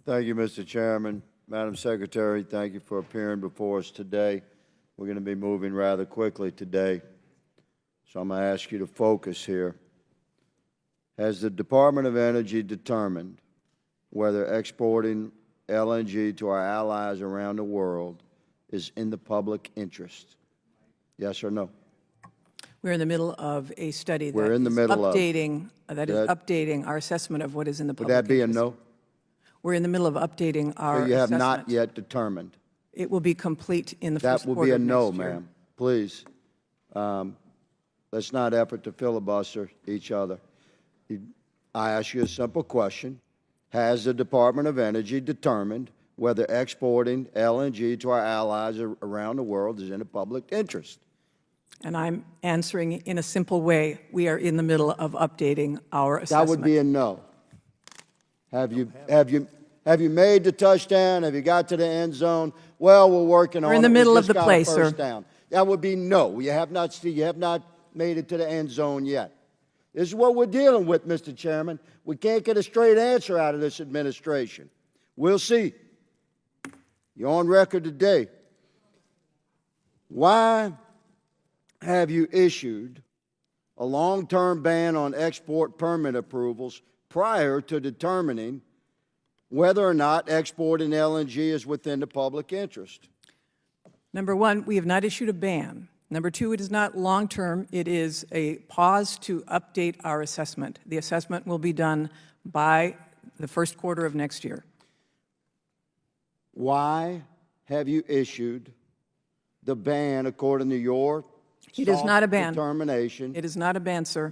Thank you, Mr. Chairman. Madam Secretary, thank you for appearing before us today. We're going to be moving rather quickly today, so I'm going to ask you to focus here. Has the Department of Energy determined whether exporting LNG to our allies around the world is in the public interest? Yes or no? We're in the middle of a study that We're in the is middle updating our assessment of what is in the public Would that be a interest. no? We're in the middle of updating our So you have assessment. not yet determined. It will be complete in the first That will quarter be a of no, next year. ma'am. Please. Let's not effort to filibuster each other. I ask you a simple question. Has the Department of Energy determined whether exporting LNG to our allies around the world is in the public interest? And I'm answering in a simple way. We are in the middle of updating our assessment. That would be a no. Have you made the touchdown? Have you got to the end zone? Well, we're working on it. We're in the middle of the play, sir. Down. That would be no. You have not made it to the end zone yet. This is what we're dealing with, Mr. Chairman. We can't get a straight answer out of this administration. We'll see. You're on record today. Why have you issued a long-term ban on export permit approvals prior to determining whether or not exporting LNG is within the public interest? Number one, we have not issued a ban. Number two, it is not long-term. It is a pause to update our assessment. The assessment will be done by the first quarter of next year. Why have you issued the ban according to your It is not a ban. determination? It is not a ban, sir.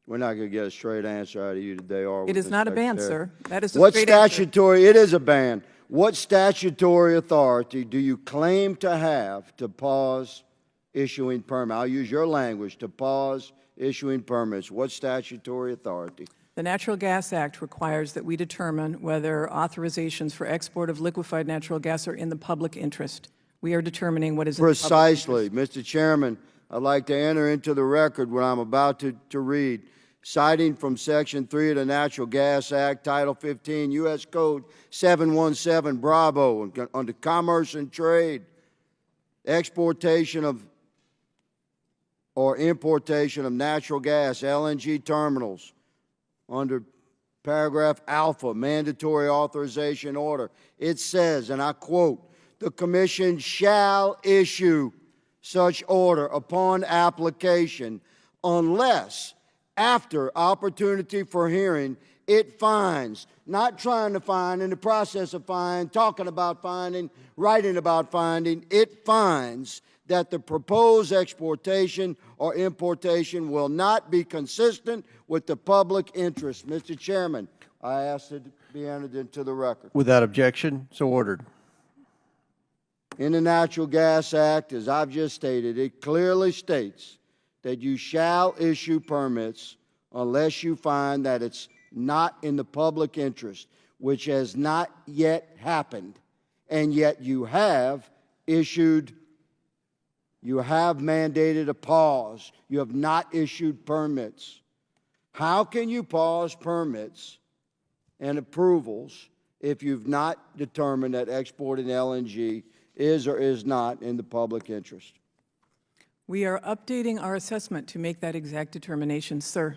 We're not going to get a straight answer out of you today, are we? It is Mr. not a ban, Secretary? sir. That is a What straight answer. statutory, it is a ban. What statutory authority do you claim to have to pause issuing permits? I'll use your language, to pause issuing permits. What statutory authority? The Natural Gas Act requires that we determine whether authorizations for export of liquefied natural gas are in the public interest. We are determining what is in the public Precisely. interest. Mr. Chairman, I'd like to enter into the record what I'm about to read. Citing from Section 3 of the Natural Gas Act, Title 15, U.S. Code 717, Bravo, under Commerce and Trade, exportation of or importation of natural gas, LNG terminals, under paragraph alpha, mandatory authorization order. It says, and I quote, "The Commission shall issue such order upon application unless, after opportunity for hearing, it finds," not trying to find, in the process of finding, talking about finding, writing about finding, it finds that the proposed exportation or importation will not be consistent with the public interest. Mr. Chairman, I ask it to be entered into the record. Without objection, so ordered. In the Natural Gas Act, as I've just stated, it clearly states that you shall issue permits unless you find that it's not in the public interest, which has not yet happened. And yet you have mandated a pause. You have not issued permits. How can you pause permits and approvals if you've not determined that exporting LNG is or is not in the public interest? We are updating our assessment to make that exact determination, sir.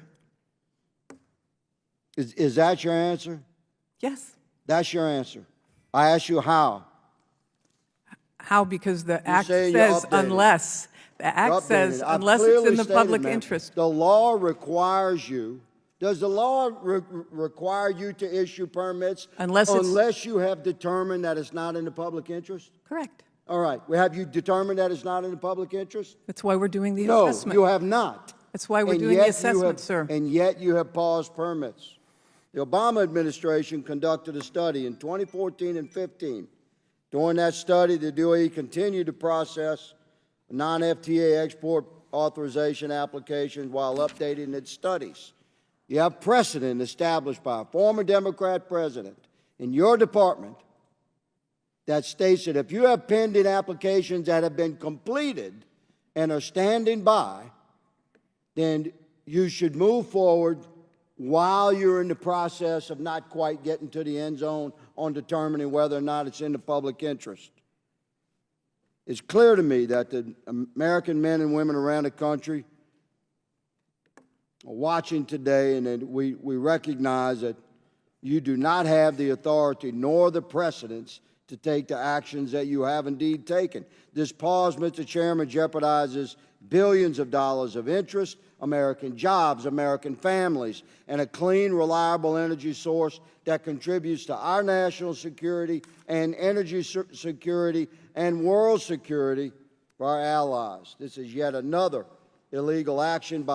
Is that your answer? Yes. That's your answer. I ask you how. How? Because the Act saying you're says updating. unless. The Act You're says updating. I've unless it's clearly in the stated, public ma'am, interest. The law requires you. Does the law require you to issue permits unless you have determined that it's not in the public interest? Correct. All right. Well, have you determined that it's not in the public interest? That's why we're doing the No, assessment. you have not. That's why we're And doing yet the you assessment, have- sir. And yet you have paused permits. The Obama administration conducted a study in 2014 and 15. During that study, the DOE continued to process non-FTA export authorization applications while updating its studies. You have precedent established by a former Democrat president in your department that states that if you have pending applications that have been completed and are standing by, then you should move forward while you're in the process of not quite getting to the end zone on determining whether or not it's in the public interest. It's clear to me that the American men and women around the country are watching today, and that we recognize that you do not have the authority nor the precedence to take the actions that you have indeed taken. This pause, Mr. Chairman, jeopardizes billions of dollars of interest, American jobs, American families, and a clean, reliable energy source that contributes to our national security and energy security and world security for our allies. This is yet another illegal action by